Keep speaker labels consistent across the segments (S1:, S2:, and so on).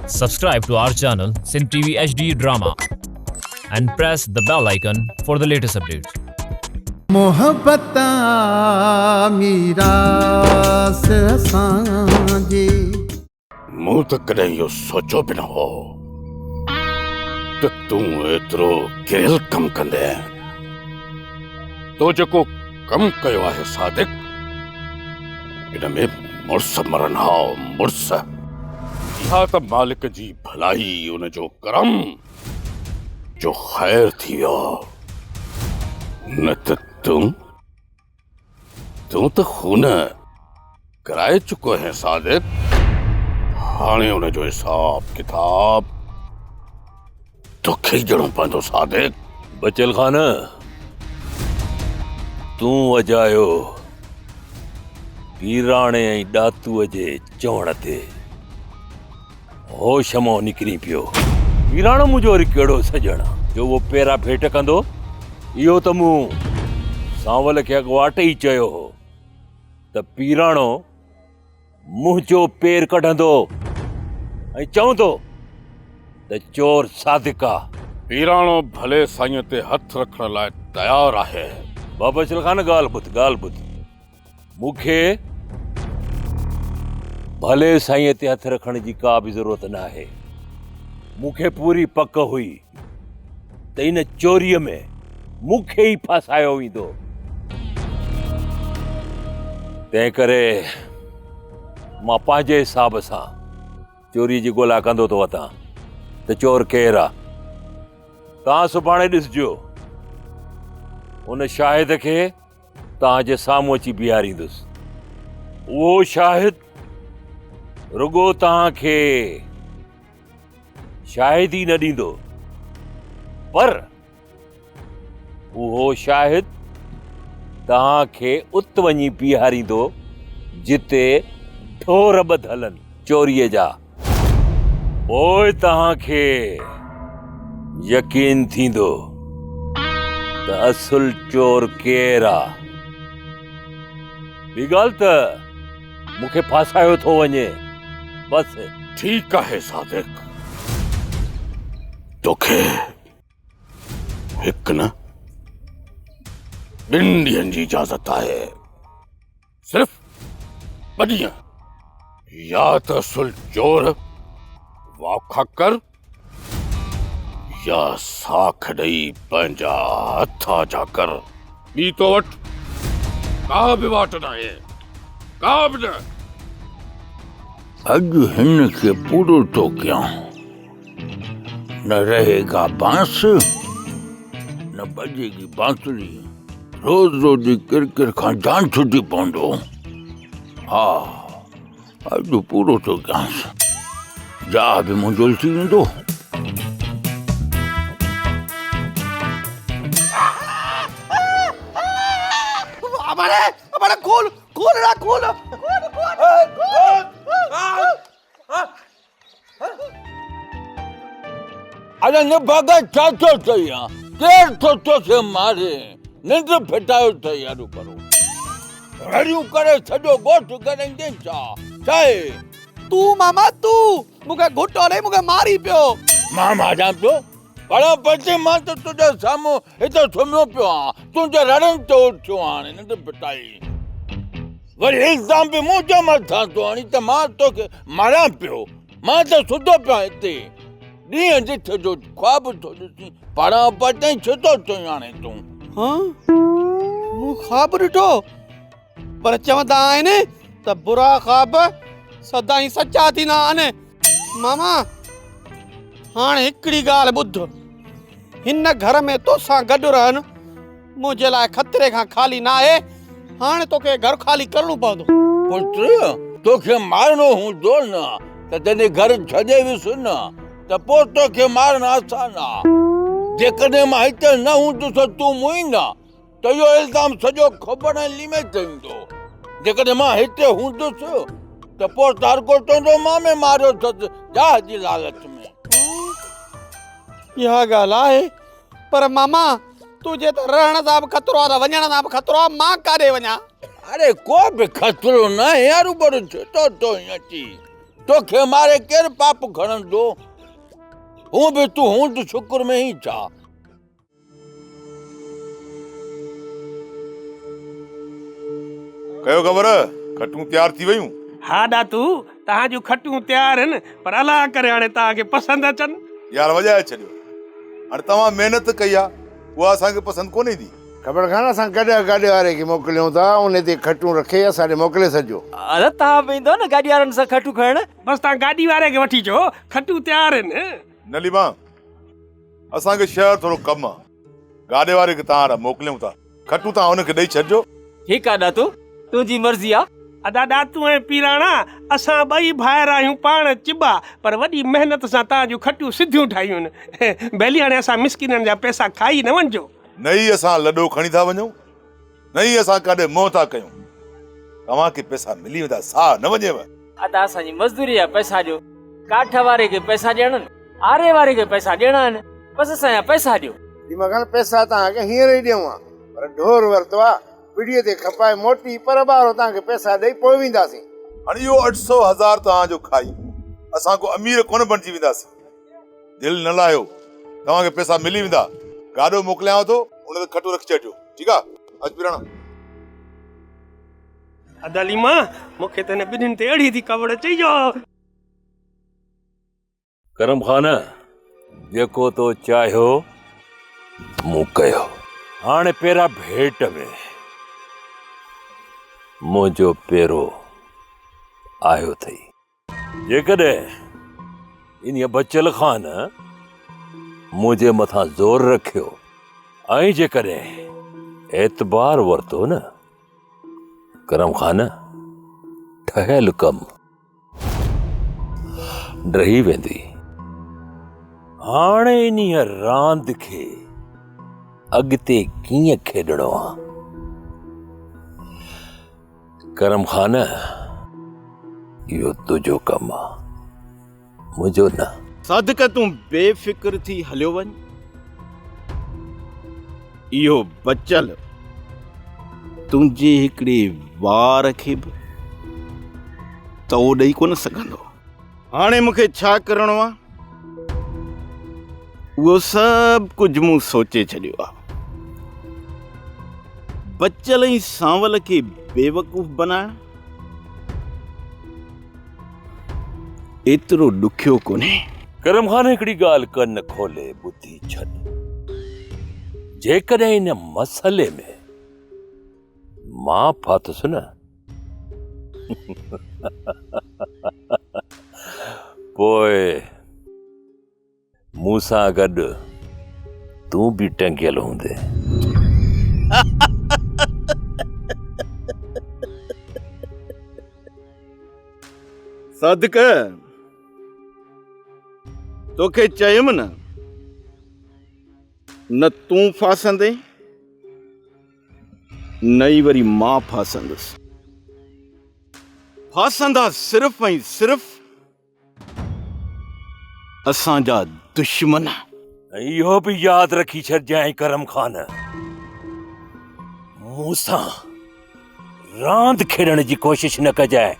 S1: Subscribe to our channel Sin TV HD Drama and press the bell icon for the latest updates.
S2: मोहब्बत मीरा से सांझे
S3: मूं त कॾहिं इहो सोचियो बि न हो त तूं एतिरो किरियल कमु कंदे। तो जेको कमु कयो आहे सादिक, इन में मुड़ुस मरनि हा मुड़ुस। इहा त मालिक जी भलाई, उन जो करम जो ख़ैर थी वियो। न त तूं त खून कराए चुको है सादिक। हाणे उन जो हिसाब किताब तोखे ॾियणो पवंदो सादिक।
S4: बचल खान, तूं अजायो पीराणे ऐं ॾातूअ जे चवण ते होश मां निकिरी पियो। पीराणो मुंहिंजो वरी कहिड़ो सॼण जो उहो पेरा भेट कंदो। इहो त मूं सांवल खे अॻुवाट ई चयो हो त पीराणो मुंहिंजो पेर कढंदो ऐं चवंदो त चोर सादिक आहे।
S3: पीराणो भले साईं ते हथ रखण लाइ तयार आहे।
S4: बाबा बचल खान, ॻाल्हि ॿुध। मूंखे भले साईं ते हथ रखण जी का बि ज़रूरत न आहे। मूंखे पूरी पक हुई त इन चोरीअ में मूंखे ई फसायो वेंदो। तंहिं करे मां पंहिंजे हिसाब सां चोरी जी ॻोल्हा कंदो थो वठां त चोर केरु आहे। तव्हां सुभाणे ॾिसजो, उन शाहिद खे तव्हांजे साम्हूं अची बीहारींदुसि। उहो शाहिद रुगो तव्हांखे शाहिदी न ॾींदो, पर उहो शाहिद तव्हांखे उत वञी बीहारींदो जिते ढोर ॿधलनि चोरीअ जा। पोइ तव्हांखे यकीन थींदो त असुल चोर केरु आहे। ॿी ॻाल्हि त मूंखे फासायो थो वञे, बसि।
S3: ठीक आहे सादिक, तोखे हिकु न 2 ॾींहंनि जी इजाज़त आहे। सिर्फ़ 2 ॾींहं। या त असुल चोर वाखा कर, या साख ॾेई पंहिंजा हथ आजा कर। ॿी तो वटि का बि वाट न आहे, का बि न।
S5: अॼु हिन खे पूरो थो कयां। न रहेगा बांस न बजेगी बांसुरी। रोज किरकिर खां जान छुटी पवंदो। हा, अॼु पूरो थो कयांसि। जा बि मुंहिंजो थी वेंदो। अरे न भागा छा थो चई आहे? केरु थो तोखे मारे? निंड फिटायो अथई यारू करो। हरियूं करे सॼो ॻोठ गॾंदे छा आहे?
S6: तू मामा तू मूंखे घुटो ॾेई मूंखे मारी पियो।
S5: मां मारियां पियो? पर पचे मां त तुंहिंजे साम्हूं हिते सुम्हियो पियो आहियां। तुंहिंजे रड़नि ते उथियो हाणे निंड फिटाई। वरी इल्ज़ाम बि मुंहिंजे मथां थो हणी त मां तोखे मारियां पियो। मां त सुधो पियो हिते। ॾींहं ॾिठ जो ख्वाब थो ॾिसी पढ़ां पचाई छो थो चई हाणे तूं?
S6: मूं ख्वाब ॾिठो, पर चवंदा आहिनि त बुरा ख्वाब सदाईं सचा थींदा आहिनि। मामा हाणे हिकिड़ी ॻाल्हि ॿुध, हिन घर में तोसां गॾु रहनि मुंहिंजे लाइ ख़तरे खां खाली न आहे। हाणे तोखे घर खाली करणो पवंदो।
S5: पुत्र, तोखे मारणो हूंदो न त जॾहिं घर छॾे वियुसि न त पोइ तोखे मारणु आसान आहे। जेकॾहिं मां हिते न हूंदुसि तूं मुई न त इहो इल्ज़ाम सॼो खबण लीमे थींदो। जेकॾहिं मां हिते हूंदुसि त पोइ हर को चवंदो मां में मारियो अथसि जहाज जी लालच में।
S6: इहा ॻाल्हि आहे, पर मामा तुंहिंजे त रहण सां बि ख़तरो आहे, वञण सां बि ख़तरो आहे। मां काॾे वञा?
S5: अरे को बि ख़तरो न आहे यारू, बरो छो तो अची तोखे मारे केर पाप खणंदो हूं बि तूं हूं त शुक्र में ही छा।
S7: कयो ख़बर खटूं तयार थी वयूं?
S6: हा ॾातू तव्हां जूं खटूं तयार आहिनि पर अलाह करे हाणे तव्हांखे पसंदि अचनि।
S7: यार वॼाए छॾियो। हाणे तव्हां महिनत कई आहे उहा असांखे पसंदि कोन्हे थी।
S8: ख़बर कान असां गाॾी वारे खे मोकिलियूं था उन ते खटूं रखे असांखे मोकिले छॾिजो।
S9: अरे तव्हां बि ईंदो न गाॾी वारनि सां खटूं खणण।
S6: बसि तव्हां गाॾी वारे खे वठी अचो खटूं तयार आहिनि।
S7: नलीमा असांखे शहर थोरो कमु आहे गाॾे वारे खे तव्हां मोकिलियूं था खटूं तव्हां हुनखे ॾेई छॾिजो।
S9: ठीकु आहे ॾातू तुंहिंजी मर्ज़ी आहे।
S6: अदा ॾातू ऐं पीराणा असां ॿई भाइर आहियूं पाण चिॿा पर वॾी महिनत सां तव्हां जूं खटियूं सिधियूं ठाहियूं आहिनि। भली हाणे असां मिसकिननि जा पैसा खाई न वञिजो।
S7: न ई असां लॾो खणी था वञूं न ई असां काॾे मोह था कयूं। तव्हांखे पैसा मिली वेंदा साह न वञेव।
S9: अदा असांजी मज़दूरी जा पैसा ॾियो काठ वारे खे पैसा ॾियणा आरे वारे खे पैसा ॾियणा आहिनि बसि असांजा पैसा ॾियो।
S8: दिमाग़ पैसा तव्हांखे हींअर ई ॾियूं आहे पर ढोर वरितो आहे पीढ़ीअ ते खपाए मोटी पर ॿारो तव्हांखे पैसा ॾेई पोइ वेंदासीं।
S7: हाणे इहो 800,000 तव्हांजो खाई असां को अमीर कोन बणिजी वेंदासीं। दिलि न लाहियो तव्हांखे पैसा मिली वेंदा। गाॾो मोकिलियांव थो उन ते खटो रखी छॾिजो। ठीकु आहे अच पीराणा।
S6: अदालीमा मूंखे त हिन ॿिन्हिनि ते अहिड़ी थी कवड़ चइजो।
S4: करम खान जेको तो चाहियो मूं कयो। हाणे पहिरां भेट में मुंहिंजो पेरो आयो अथई। जेकॾहिं इन बचियल खान मुंहिंजे मथां ज़ोर रखियो ऐं जेकॾहिं एतबार वरितो न करम खान ठहियल कम ड्रही वेंदी। हाणे इन रांदि खे अॻिते कीअं खेॾणो आहे करम खान इहो तुंहिंजो कमु आहे मुंहिंजो न।
S5: सादिक तूं बेफिक्र थी हलियो वञ। इहो बचल तुंहिंजे हिकिड़े वार खे बि तो ॾेई कोन सघंदो। हाणे मूंखे छा करिणो आहे उहो सभु कुझु मूं सोचे छॾियो आहे। बचल ऐं सांवल खे बेवकूफ़ बनाइण एतिरो ॾुखियो कोन्हे।
S4: करम खान हिकिड़ी ॻाल्हि कन खोले ॿुधी छॾ। जेकॾहिं इन मसइले में मां फाथुसि न पोइ मूं सां गॾु तूं बि टंगियल हूंदे।
S5: सादिक तोखे चयुमि न तूं फासंदे न ई वरी मां फासंदुसि। फासंदा सिर्फ़ ऐं सिर्फ़ असांजा दुश्मन।
S4: इहो बि यादि रखी छॾिजांइ करम खान मूं सां रांदि खेॾण जी कोशिश न कजांइ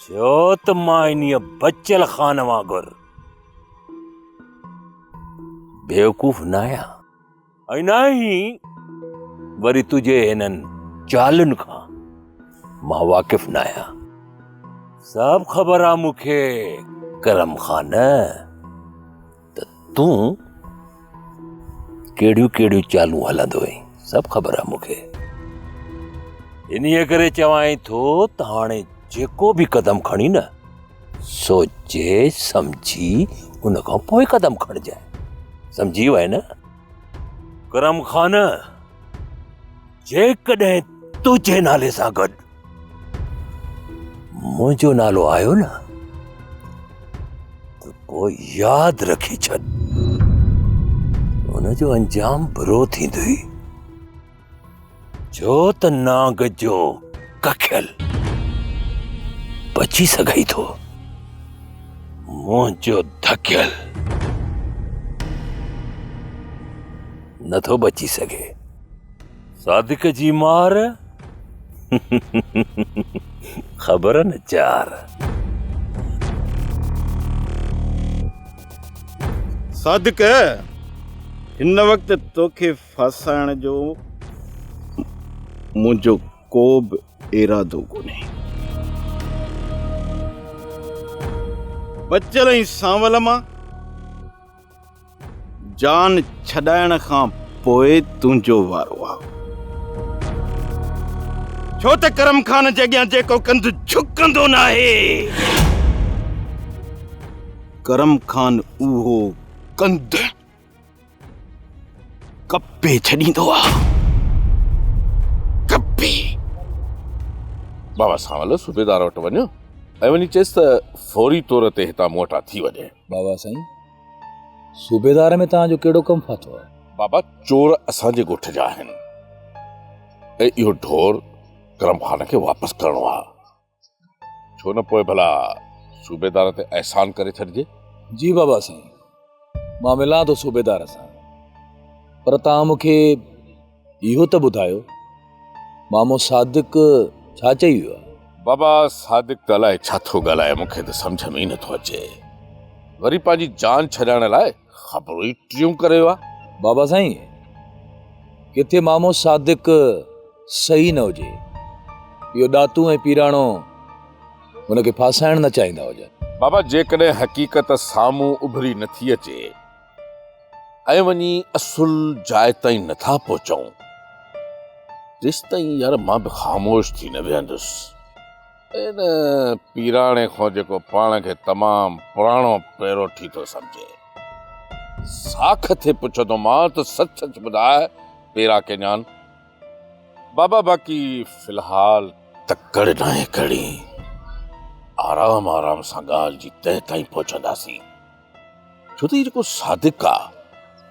S4: छो त मां इन बचियल खान वांगुरु बेवकूफ़ न आहियां ऐं न ई वरी तुंहिंजे हिननि चालुनि खां मां वाक़िफ़ न आहियां। सभु ख़बर आहे मूंखे करम खान त तूं कहिड़ियूं कहिड़ियूं चालूं हलंदो आहीं। सभु ख़बर आहे मूंखे। इन्हीअ करे चवां थो त हाणे जेको बि कदम खणी न सोचे सम्झी उन खां पोइ कदम खणजांइ। सम्झी वए न करम खान। जेकॾहिं तुंहिंजे नाले सां गॾु मुंहिंजो नालो आयो न त पोइ यादि रखी छॾ उनजो अंजाम बुरो थींदुई छो त नांग जो कखियल बची सघई थो मुंहिंजो धकियल नथो बची सघे। सादिक जी मार ख़बर न चार।
S8: सादिक हिन वक्त तोखे फासाइण जो मुंहिंजो को बि इरादो कोन्हे। बचल ई सांवल मां जान छॾाइण खां पोइ तुंहिंजो वारो आहे। छो त करम खान जे अॻियां जेको कंधु झुकंदो न आहे, करम खान उहो कंधु कपे छॾींदो आहे, कपे।
S3: बाबा सांवल सूबेदार वटि वञो ऐं वञी चएसि त फौरी तौर ते हितां मोटा थी वञे।
S10: बाबा साईं, सूबेदार में तव्हांजो कहिड़ो कमु फाथो आहे?
S3: बाबा चोर असांजे ॻोठ जा आहिनि ऐं इहो ढोर करम खान खे वापसि करणो आहे। छो न पोइ भला सूबेदार ते एहसान करे छॾिजे।
S10: जी बाबा साईं, मां मिलां थो सूबेदार सां, पर तव्हां मूंखे इहो त ॿुधायो मामो सादिक छा चई वियो आहे?
S3: बाबा सादिक त अलाए छा थो ॻाल्हाए, मूंखे त सम्झ में ई नथो अचे। वरी पंहिंजी जान छॾाइण लाइ ख़बरूं ई टियूं करे वियो आहे।
S10: बाबा साईं, किथे मामो सादिक सही न हुजे, इहो ॾातू ऐं पीराणो हुनखे फासाइण न चाहींदा हुजनि।
S3: बाबा जेकॾहिं हक़ीक़त साम्हूं उभरी नथी अचे ऐं वञी असुल जाइ ताईं नथा पहुचऊं, तेसि ताईं यार मां बि ख़ामोश थी न वेहंदुसि। इन पीराणे खां जेको पाण खे तमामु पुराणो पैरोठी थो सम्झे, साख थे पुछंदो मां त सच सच ॿुधाए पेरा के ஞாन। बाबा बाक़ी फिलहाल तकड़ नाहे कड़ी, आराम आराम सां ॻाल्हि जी तह ताईं पहुचंदासीं। छो त जेको सादिक आहे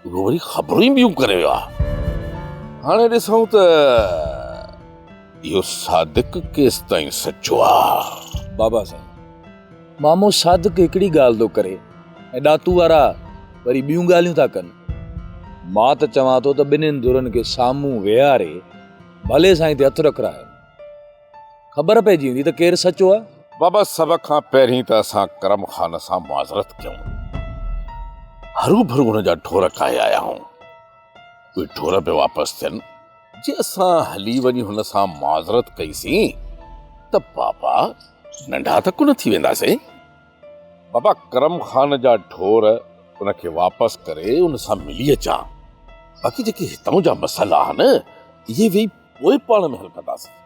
S3: उहो वरी ख़बरूं ई ॿियूं करे वियो आहे। हाणे ॾिसूं त इहो सादिक केसि ताईं सचो आहे।
S10: बाबा साईं, मामो सादिक हिकिड़ी ॻाल्हि थो करे ऐं ॾातू वारा वरी ॿियूं ॻाल्हियूं था कनि। मां त चवां थो त ॿिन्हिनि धुरनि खे साम्हूं वेहारे भले साईं ते हथु रखरायो, ख़बर पइजी वेंदी त केरु सचो आहे।
S3: बाबा सभ खां पहिरीं त असां करम खान सां माज़रत कयूं। हरू भरू हुन जा ढोर खाए आया आहियूं, उहे ढोर बि वापसि थियनि। जे असां हली वञी हुन सां माज़रत कईसीं त बाबा नंढा त कोन थी वेंदासीं। बाबा करम खान जा ढोर उनखे वापसि करे उन सां मिली अचां। बाक़ी जेके हितां जा मसइला आहिनि इहे वेही पोइ पाण में हल कंदासीं।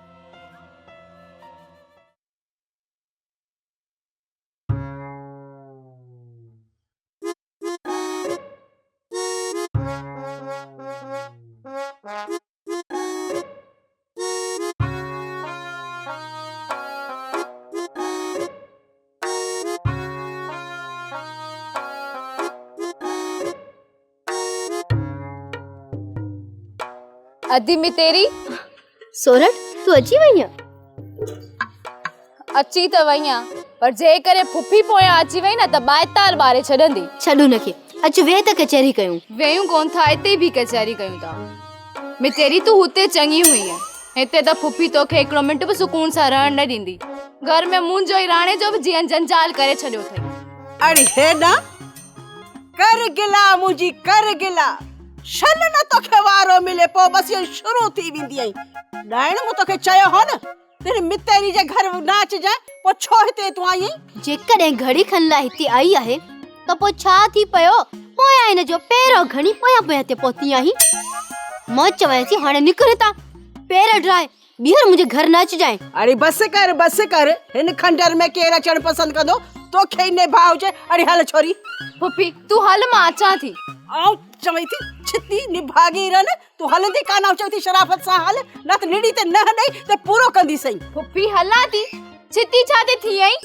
S11: अदी में तेरी
S12: सोरठ तू अची वई है?
S11: अची त वई आ, पर जे करे फुफी पोयां अची वई न त बायताल बारे छॾंदी।
S12: छॾू नखे, अच वे त कचहरी कयूं।
S11: वेयूं कोन था, हिते भी कचहरी कयूं था। मैं तेरी तू हुते चङी हुई है, हिते त फुफी तोखे हिकिड़ो मिंट बि सुकून सां रहण न ॾींदी। घर में मुंहिंजो ई राणे जो बि जीअं जंजाल करे छॾियो अथई।
S13: अरे हेॾा कर गिला मुंहिंजी कर गिला, छल न तोखे वारो मिले पो बस ये शुरू थी वेंदी आई। ॾाइण मूं तोखे चयो हो न तेरी मितेरी जे घर नाच जाए, पो छो हिते तूं आई?
S12: जेकॾहिं घड़ी खन लाइ हिते आई आहे त पो छा थी पयो? पोयां इन जो पेरो घणी पोयां ते पहुती आई। मां चवां थी हाणे निकिर ता, पेर ड्राए ॿीहर मुंहिंजे घर न अच जाए।
S13: अरे बस कर, हिन खंडर में केर अचण पसंद कंदो? तोखे इने भाव जे। अरे हल छोरी।
S11: फुफी तू हल, मां अचां थी।
S13: आउ चवई थी छिती निभागी रन, तू हलंदी कान चवई थी शराफत सां हल, न त निड़ी ते न हॾई ते पूरो कंदी सही।
S11: फुफी हला थी, छिती छा ते थी आई?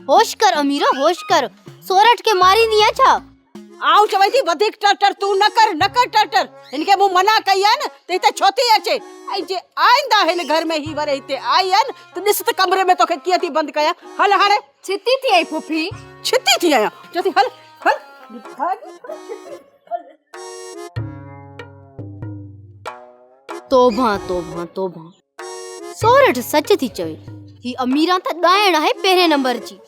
S12: होश कर अमीरा, होश कर, सोरठ के मारी दिया छा?
S13: आउ चवई थी वधिक टटर तू न कर टटर। इनके मु मना कई है न त हिते छोती अचे। ऐं जे आइंदा हिन घर में ही वरे हिते आई है न त ॾिस त कमरे में तोखे कीअं थी बंद कया। हल हाणे।
S11: छिती थी आई फुफी,
S13: छिती थी आया चवती हल हल।
S12: तोबा तोबा तोबा, सोरठ सच थी चवे, ही अमीरा त ॾाइण आहे पहिरें नंबर जी।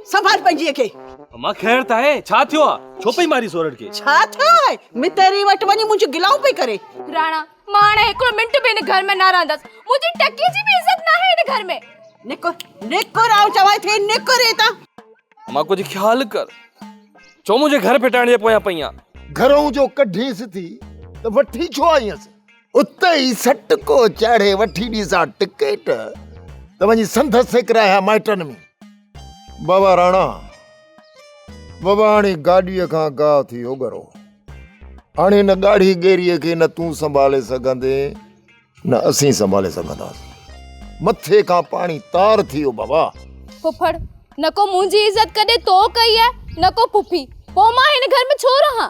S13: संभाल पंजीअ खे।
S14: अम्मा ख़ैर त आहे, छा थियो आहे? छो पई मारी सोरठ खे?
S13: छा थियो आहे? मैं तेरी वटि वञी मुंहिंजी गिलाऊं पई करे।
S11: राणा मां हाणे हिकिड़ो मिंट बि हिन घर में न रहंदसि। मुंहिंजी टकीअ जी बि इज़त न आहे हिन घर में।
S13: निकुर आऊं चवां थी, निकुर हितां।
S14: अम्मा कुछ ख्याल कर, चो मुझे घर फिटाइण जे पोयां पईयां।
S8: घरों जो कढीस थी त वठी छो आईस? उते ई सटको चाढ़े वठी ॾीसा टिकेट त वञी संदसि हिकिड़ा माइटनि में। बाबा राणा, बाबा हाणे गाॾीअ खां गाह थी वियो घरो। हाणे हिन ॻाढ़ी गेरीअ खे न तूं संभाले सघंदे न असीं संभाले सघंदासीं। मथे खां पाणी तार थी वियो बाबा।
S11: फुफड़ न को मुंहिंजी इज़त कॾहिं तो कई आहे न को पुफी, पोइ मां हिन घर में छो रहां?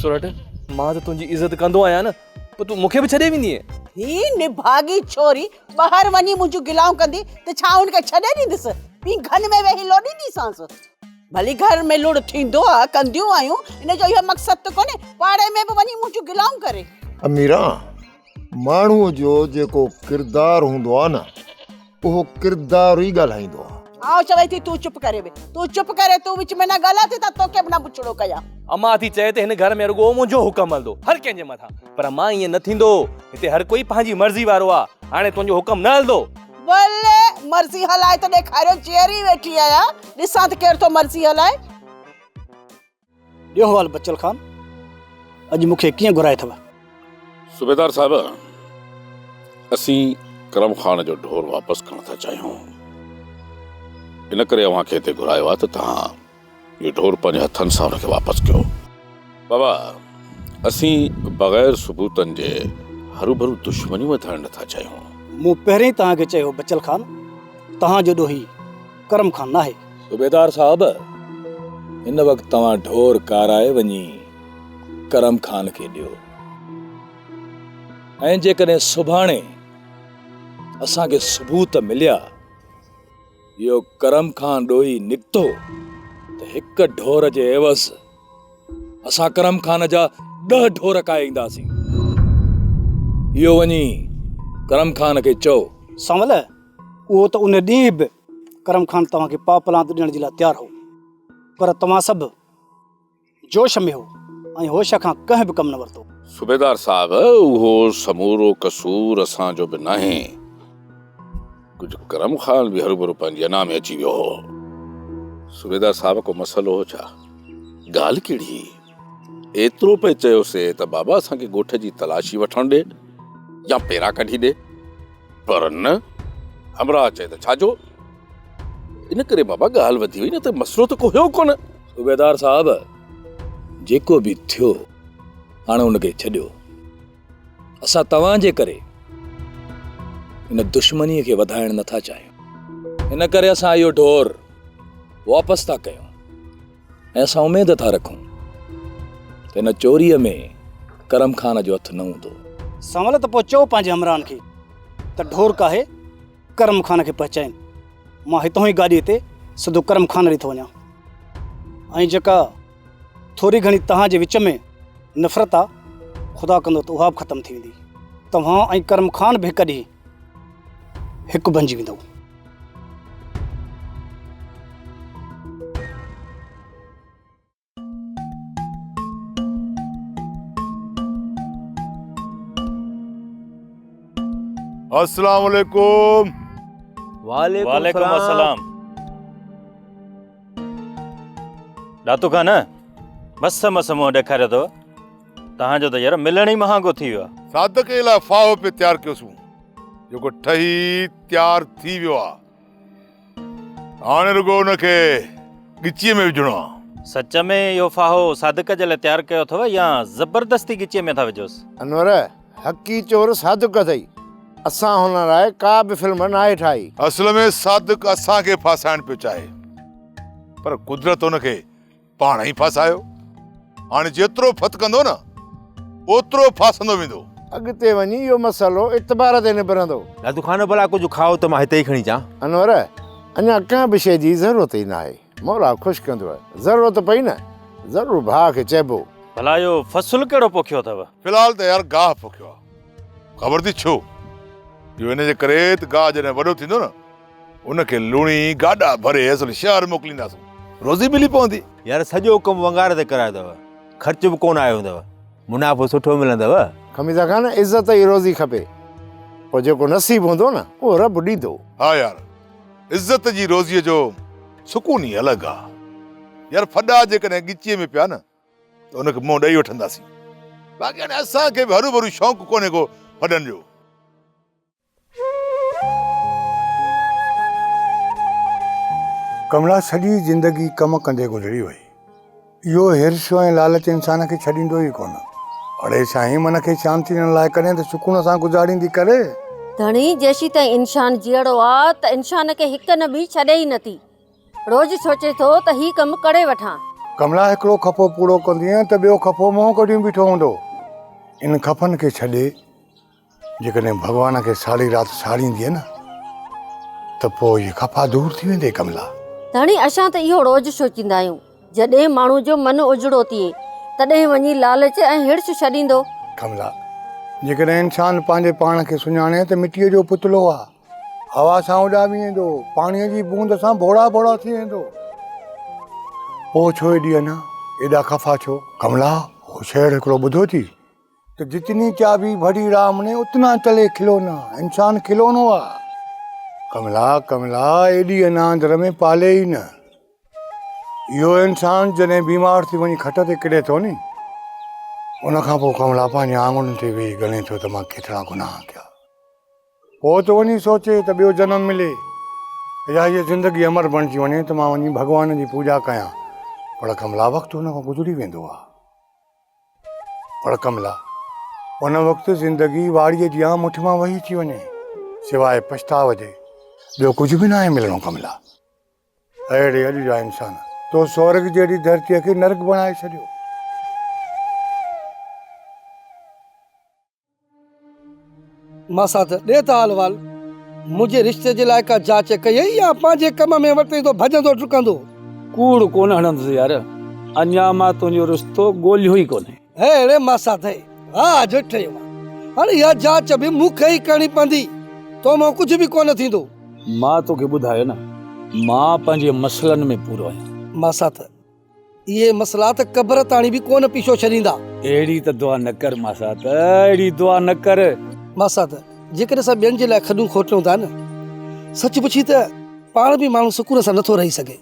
S14: सोरठ, मां त तुंहिंजी इज़त कंदो आहियां न, पोइ तूं मूंखे बि छॾे वेंदी आहे।
S13: ही निभागी छोरी ॿाहिरि वञी मुंहिंजूं गिलाऊं कंदी त छा उनखे छॾे ॾींदसि? ॿी घन में वेही लोॾींदीसांसि। भली घर में लुड़ थींदो आहे, कंदियूं आहियूं, इन जो इहो मक़सदु त कोन्हे पाड़े में बि वञी मुंहिंजूं गिलाऊं करे।
S8: अमीरा, माण्हूअ जो जेको किरदारु हूंदो आहे न, उहो किरदारु ई ॻाल्हाईंदो आहे।
S13: आउं चवई थी तूं चुप करे वे, तूं चुप करे, तूं विच में न ॻाल्हाए थी त तोखे बि न पुछड़ो कया।
S14: अम्मा थी चए त हिन घर में रुगो मुंहिंजो हुकम हलंदो हर कंहिंजे मथां, पर मां ईअं न थींदो। हिते हर कोई पंहिंजी मर्ज़ी वारो आहे। हाणे तुंहिंजो हुकम न हलंदो।
S13: भले मर्ज़ी हलाए त ॾेखारियो, चेरी वेठी आहियां, ॾिसां त केरु थो मर्ज़ी हलाए।
S6: ॾियो हाल बचल खान, अॼु मूंखे कीअं घुराए अथव?
S3: सूबेदार साहब, असीं करम खान जो ढोर वापसि करण था चाहियूं। इन करे अव्हां खे हिते घुरायो आहे त तव्हां इहो ढोर पंहिंजे हथनि सां हुनखे वापसि कयो। बाबा, असीं बग़ैर सबूतनि जे हरू भरू दुश्मनी वधाइण नथा चाहियूं।
S6: मूं पहिरीं तव्हांखे चयो बचल खान, तव्हांजो ॾोही करम खान नाहे।
S10: सूबेदार साहब, हिन वक़्तु तव्हां ढोर काराए वञी करम खान खे ॾियो, ऐं जेकॾहिं सुभाणे असांखे सबूत मिलिया इहो करम खान ॾोही निकितो त हिक ढोर जे एवज़ असां करम खान जा 10 ढोर काए ईंदासीं। इहो वञी करम खान खे चओ।
S6: संवल, उहो त उन ॾींहुं बि करम खान तव्हांखे पापलांत ॾियण जे लाइ तयारु हो, पर तव्हां सभु जोश में हो ऐं होश खां कंहिं बि कमु न वरितो।
S3: सूबेदार साहब, उहो समूरो कसूर असांजो बि नाहे। कुझु करम खान बि हरू भरू पंहिंजी अना में अची वियो हो। सूबेदार साहब, को मसलो हो छा? ॻाल्हि कहिड़ी? एतिरो पे चयोसीं त बाबा असांखे ॻोठ जी तलाशी वठण ॾे या पेरा कढी ॾे, पर न, हमरा चए त छाजो? इन करे बाबा ॻाल्हि वधी वई, न त मसलो त को हुयो कोन।
S10: सूबेदार साहब, जेको बि थियो हाणे हुनखे छॾियो। असां तव्हांजे करे इन दुश्मनीअ खे वधाइण नथा चाहियूं। इन करे असां इहो ढोर वापसि था कयूं ऐं असां उमेद था रखूं त हिन चोरीअ में करम खान जो हथु न हूंदो।
S6: संवल त पोइ चओ पंहिंजे हमराहनि खे त ढोर काहे, करम खान खे पहचाइन। मां हितां ई गाॾीअ ते सिधो करम खान ॾे थो वञां, ऐं जेका थोरी घणी तव्हांजे विच में नफ़रत आहे, ख़ुदा कंदो त उहा बि ख़तमु थी वेंदी। तव्हां ऐं करम खान बि हिकु ॾींहुं हिकु बणिजी वेंदव।
S7: अस्सलाम वालेकुम।
S1: वालेकुम अस्सलाम। दातू खान, मस मस मुंहुं ॾेखारियो अथव। तव्हांजो त यार मिलण ई महांगो थी वियो आहे।
S7: सादक लाइ फाहो पे तयारु कयोसीं, जेको ठही तयारु थी वियो आहे। हाणे रुगो हुनखे गिचीअ में विझणो आहे।
S1: सच में इहो फाहो सादिक जे लाइ तयारु कयो अथव या ज़बरदस्ती गिचीअ में था विझोसि?
S8: अनवर, हक़ी चोर सादिक अथई। असां हुन लाइ का बि फिल्म नाहे ठाही।
S7: असल में सादिक असांखे फासाइण पियो चाहे, पर कुदरत हुनखे पाण ई फासायो। हाणे जेतिरो फतकंदो न ओतिरो फासंदो वेंदो।
S8: अॻिते वञी इहो मसइलो इतबार ते निबरंदो।
S15: दादू खान भला कुझु खाओ त मां हिते ई खणी अचां।
S8: अनवर, अञा कंहिं बि शइ जी ज़रूरत ई न आहे। मौला ख़ुशि कंदो। ज़रूरत पई न ज़रूरु भाउ खे चइबो।
S1: भला इहो फ़सुलु कहिड़ो पोखियो अथव?
S7: फ़िलहाल त यार गाह पोखियो आहे। ख़बर थी छो? इहो इन जे करे त गाह जॾहिं वॾो थींदो न उनखे लूणी गाॾा भरे असुल शहर मोकिलींदासीं, रोज़ी मिली पवंदी।
S15: यार सॼो कमु वंगार ते करायो अथव, ख़र्च बि कोन आयो हूंदव, मुनाफ़ो सुठो मिलंदव।
S8: खमीज़ा खान इज़त ई रोज़ी खपे, पोइ जेको नसीब हूंदो न उहो रब ॾींदो।
S7: हा यार, इज़त जी रोज़ीअ जो सुकून ई अलॻि आहे। यार फॾा जेकॾहिं ॻिचीअ में पिया न त उनखे मुंहुं ॾेई वठंदासीं। बाक़ी हाणे असांखे बि हरू भरू शौक़ु कोन्हे को फॾनि जो।
S16: कमला सॼी ज़िंदगी कम कंदे गुज़री वई। इहो हिर्श ऐं लालच इंसान खे छॾींदो ई कोन। अड़े साईं, मन खे शांति ॾियण लाइ कॾहिं त सुकून सां गुज़ारींदी करे।
S17: धणी जेसी ताईं इंसान जीअड़ो आहे त इंसान खे हिक न बि छॾे ई नथी। रोज़ सोचे थो त ही कमु करे वठां।
S16: कमला हिकिड़ो खफ़ो पूरो कंदीअ त ॿियो खफ़ो मुंहुं कढी बीठो हूंदो। इन खफ़नि खे छॾे जेकॾहिं भॻवान खे सारी राति साड़ींदीअ न त पोइ इहे खफ़ा दूर थी वेंदे। कमला
S17: धणी, असां त इहो रोज़ सोचींदा आहियूं, जॾहिं माण्हू जो मन उजड़ो थिए तॾहिं वञी लालच ऐं हिर्स छॾींदो।
S16: कमला, जेकॾहिं इंसान पंहिंजे पाण खे सुञाणे त मिटीअ जो पुतलो आहे, हवा सां उॾामी वेंदो, पाणीअ जी बूंद सां भोड़ा भोड़ा थी वेंदो। पोइ छो एॾी अञा एॾा खफ़ा छो? कमला, हो शेर हिकिड़ो ॿुधो थी त जितनी चाबी भरी राम ने उतना चले खिलौना, इंसान खिलौनो आहे। कमला कमला, एॾी अनांदर में पाले ई न। इहो इंसान जॾहिं बीमार थी वञी खट ते किरे थो नी, उनखां पोइ कमला पंहिंजे आंगुरनि ते वेही ॻणे थो त मां केतिरा गुनाह कया। पोइ त वञी सोचे त ॿियो जनम मिले या हीअ ज़िंदगी अमर बणिजी वञे त मां वञी भॻवान जी पूॼा कयां। पर कमला, वक़्तु हुन खां गुज़री वेंदो आहे। पर कमला, उन वक़्तु ज़िंदगी वाड़ीअ जी आम मुठ मां वही थी वञे, सवाइ पछताव जे ॿियो कुझु बि न आहे मिलणो। कमला, अहिड़े अॼु जा इंसान तो स्वर्ग जहिड़ी धरतीअ खे नरक बणाए छॾियो।
S6: मां त ॾे त हाल वाल, मुंहिंजे रिश्ते जे लाइ का जांच कई या पंहिंजे कम में वरिते थो भॼंदो टुकंदो?
S14: कूड़ कोन हणंदुसि यार, अञा मां तुंहिंजो रिश्तो ॻोल्हियो ई कोन्हे।
S6: अहिड़े मासा थे हा जो ठहियो आहे। हाणे इहा जांच बि मूंखे ई करणी पवंदी, तो मां कुझु बि कोन थींदो।
S14: मां तोखे ॿुधायो न, मां पंहिंजे मसलनि में पूरो आहियां।
S6: मासा त इहे मसला त क़बर ताणी बि कोन पीछो छॾींदा।
S14: अहिड़ी त दुआ न कर मासा, त अहिड़ी दुआ न कर।
S6: मासा त जेकॾहिं असां ॿियनि जे लाइ खॾूं खोटूं था न, सच पुछी त पाण बि माण्हू सुकून सां नथो रही सघे।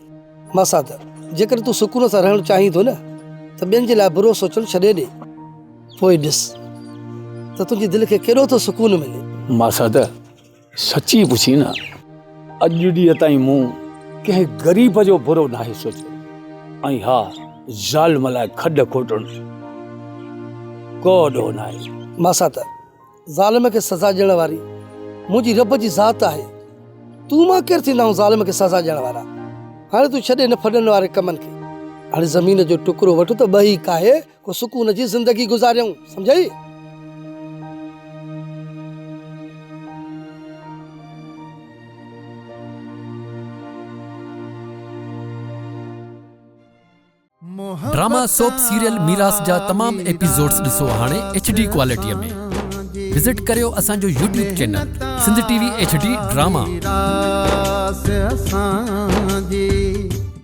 S6: मासा त जेकॾहिं तूं सुकून सां रहणु चाहीं थो न त ॿियनि जे लाइ बुरो सोचणु छॾे ॾे, पोइ ॾिस त तुंहिंजी दिलि खे केॾो थो सुकून मिले।
S14: मासा त सची पुछी न, अॼु ॾींहं ताईं मूं कंहिं ग़रीब जो बुरो नाहे सोचियो। ऐं हा, ज़ालिम लाइ खॾ खोटणु को ॾोह नाहे।
S6: मासा त ज़ालिम खे सज़ा ॾियण वारी मुंहिंजी रब जी ज़ात आहे। तूं मां केरु थींदा आहियूं ज़ालिम खे सज़ा ॾियण वारा? हाणे तूं छॾे न फॾनि वारे कमनि खे, हाणे ज़मीन जो टुकड़ो वठि त ॿई काहे को सुकून जी ज़िंदगी गुज़ारियूं, सम्झई?
S18: ड्रामा सोप सीरियल मीरास जा तमाम एपिसोड्स ॾिसो हाणे HD क्वालिटीअ में। विजिट करियो असांजो YouTube channel Sindh TV HD drama.